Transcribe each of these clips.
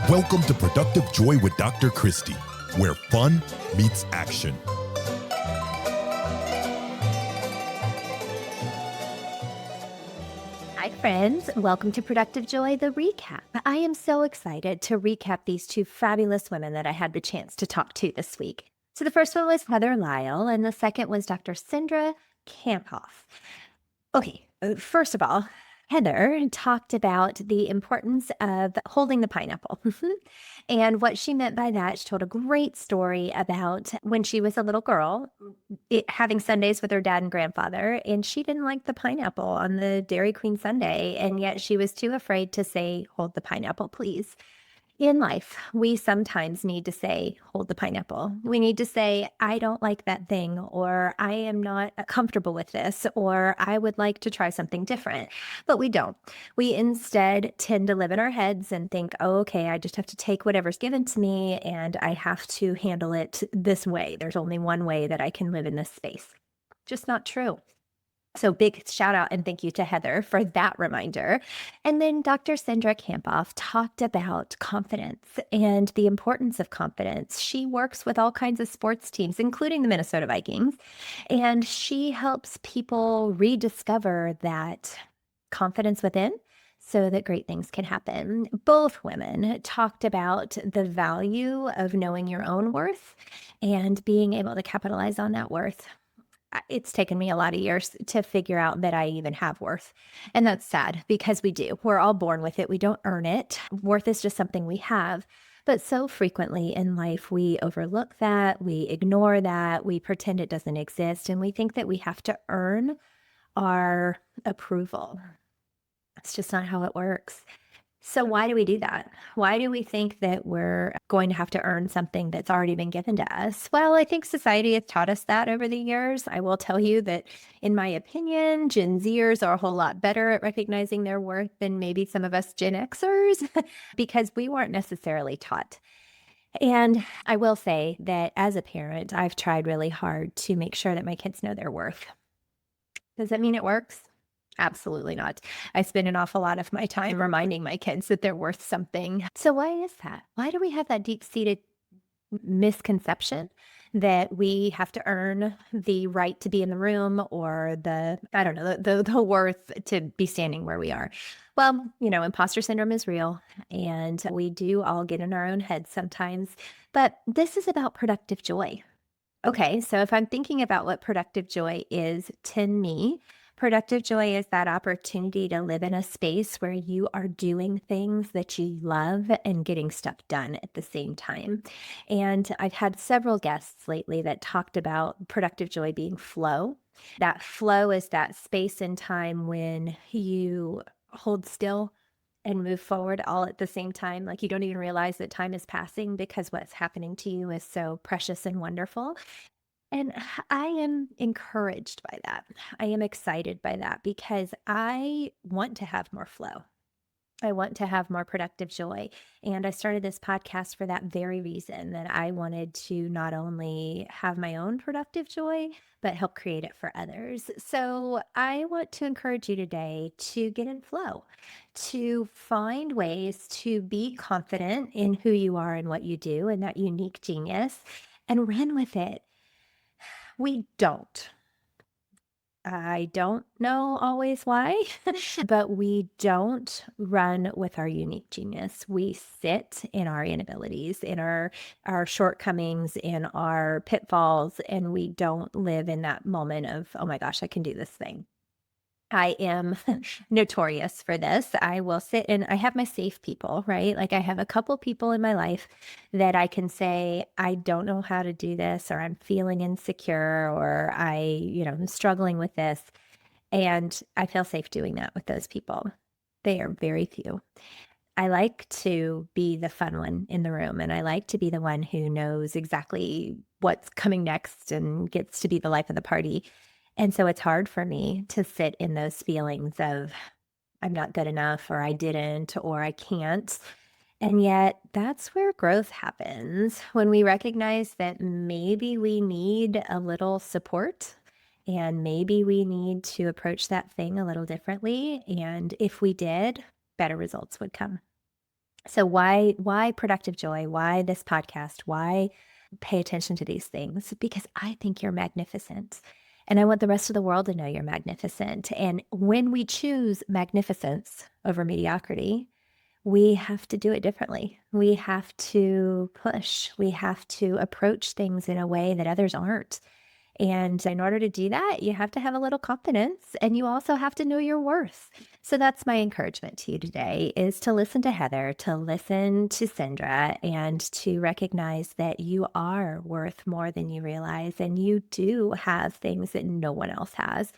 Welcome to Productive Joy with Dr. Christie, where fun meets action. Hi, friends. Welcome to Productive Joy, the recap. I am so excited to recap these two fabulous women that I had the chance to talk to this week. So the first one was Heather Lisle, and the second was Dr. Cindra Kamphoff. Okay, first of all, Heather talked about the importance of holding the pineapple. And what she meant by that, she told a great story about when she was a little girl, having Sundays with her dad and grandfather, and she didn't like the pineapple on the Dairy Queen sundae, and yet she was too afraid to say, "Hold the pineapple, please." In life, we sometimes need to say, "Hold the pineapple." We need to say, "I don't like that thing," or "I am not comfortable with this," or "I would like to try something different." But we don't. We instead tend to live in our heads and think, "Oh, okay, I just have to take whatever's given to me and I have to handle it this way. There's only one way that I can live in this space." Just not true. So big shout out and thank you to Heather for that reminder. And then Dr. Cindra Kamphoff talked about confidence and the importance of confidence. She works with all kinds of sports teams, including the Minnesota Vikings, and she helps people rediscover that confidence within so that great things can happen. Both women talked about the value of knowing your own worth and being able to capitalize on that worth. It's taken me a lot of years to figure out that I even have worth. And that's sad because we do. We're all born with it. We don't earn it. Worth is just something we have. But so frequently in life, we overlook that, we ignore that, we pretend it doesn't exist, and we think that we have to earn our approval. That's just not how it works. So why do we do that? Why do we think that we're going to have to earn something that's already been given to us? Well, I think society has taught us that over the years. I will tell you that, in my opinion, Gen Zers are a whole lot better at recognizing their worth than maybe some of us Gen Xers because we weren't necessarily taught. And I will say that as a parent, I've tried really hard to make sure that my kids know their worth. Does that mean it works? Absolutely not. I spend an awful lot of my time reminding my kids that they're worth something. So why is that? Why do we have that deep-seated misconception that we have to earn the right to be in the room or I don't know, the worth to be standing where we are? Well, imposter syndrome is real and we do all get in our own heads sometimes, but this is about productive joy. Okay, so if I'm thinking about what productive joy is to me, productive joy is that opportunity to live in a space where you are doing things that you love and getting stuff done at the same time. And I've had several guests lately that talked about productive joy being flow. That flow is that space and time when you hold still and move forward all at the same time. Like you don't even realize that time is passing because what's happening to you is so precious and wonderful. And I am encouraged by that. I am excited by that because I want to have more flow. I want to have more productive joy. And I started this podcast for that very reason that I wanted to not only have my own productive joy, but help create it for others. So I want to encourage you today to get in flow, to find ways to be confident in who you are and what you do and that unique genius and run with it. We don't. I don't know always why, but we don't run with our unique genius. We sit in our inabilities, in our shortcomings, in our pitfalls, and we don't live in that moment of, "Oh my gosh, I can do this thing." I am notorious for this. I will sit and I have my safe people, right? Like I have a couple people in my life that I can say, "I don't know how to do this," or "I'm feeling insecure," or I'm struggling with this. And I feel safe doing that with those people. They are very few. I like to be the fun one in the room, and I like to be the one who knows exactly what's coming next and gets to be the life of the party. And so it's hard for me to sit in those feelings of I'm not good enough or I didn't or I can't. And yet that's where growth happens when we recognize that maybe we need a little support and maybe we need to approach that thing a little differently. And if we did, better results would come. So why productive joy? Why this podcast? Why pay attention to these things? Because I think you're magnificent. And I want the rest of the world to know you're magnificent. And when we choose magnificence over mediocrity, we have to do it differently. We have to push. We have to approach things in a way that others aren't. And in order to do that, you have to have a little confidence and you also have to know your worth. So that's my encouragement to you today is to listen to Heather, to listen to Cindra, and to recognize that you are worth more than you realize and you do have things that no one else has.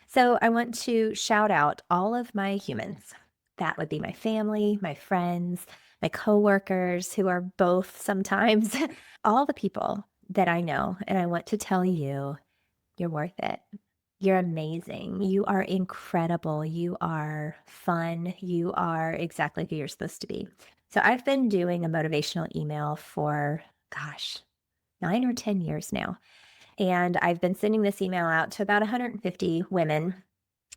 So I want to shout out all of my humans. That would be my family, my friends, my coworkers who are both sometimes all the people that I know. And I want to tell you, you're worth it. You're amazing. You are incredible. You are fun. You are exactly who you're supposed to be. So I've been doing a motivational email for, gosh, 9 or 10 years now. And I've been sending this email out to about 150 women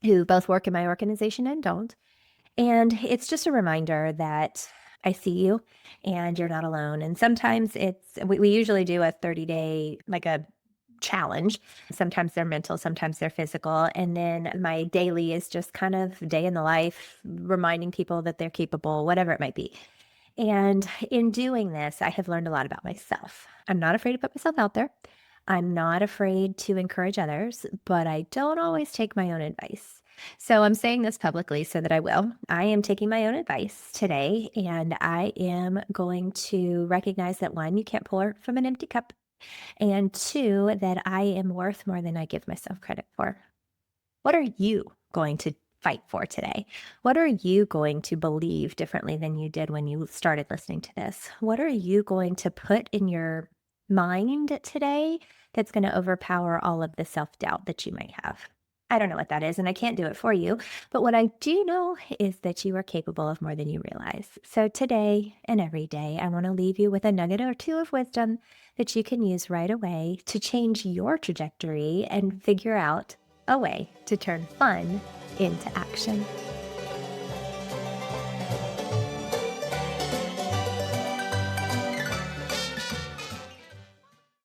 who both work in my organization and don't. And it's just a reminder that I see you and you're not alone. And sometimes we usually do a 30-day, like a challenge. Sometimes they're mental, sometimes they're physical. And then my daily is just kind of day in the life, reminding people that they're capable, whatever it might be. And in doing this, I have learned a lot about myself. I'm not afraid to put myself out there. I'm not afraid to encourage others, but I don't always take my own advice. So I'm saying this publicly so that I will. I am taking my own advice today, and I am going to recognize that one, you can't pour from an empty cup, and two, that I am worth more than I give myself credit for. What are you going to fight for today? What are you going to believe differently than you did when you started listening to this? What are you going to put in your mind today that's going to overpower all of the self doubt that you might have? I don't know what that is, and I can't do it for you. But what I do know is that you are capable of more than you realize. So today and every day, I want to leave you with a nugget or two of wisdom that you can use right away to change your trajectory and figure out a way to turn fun into action.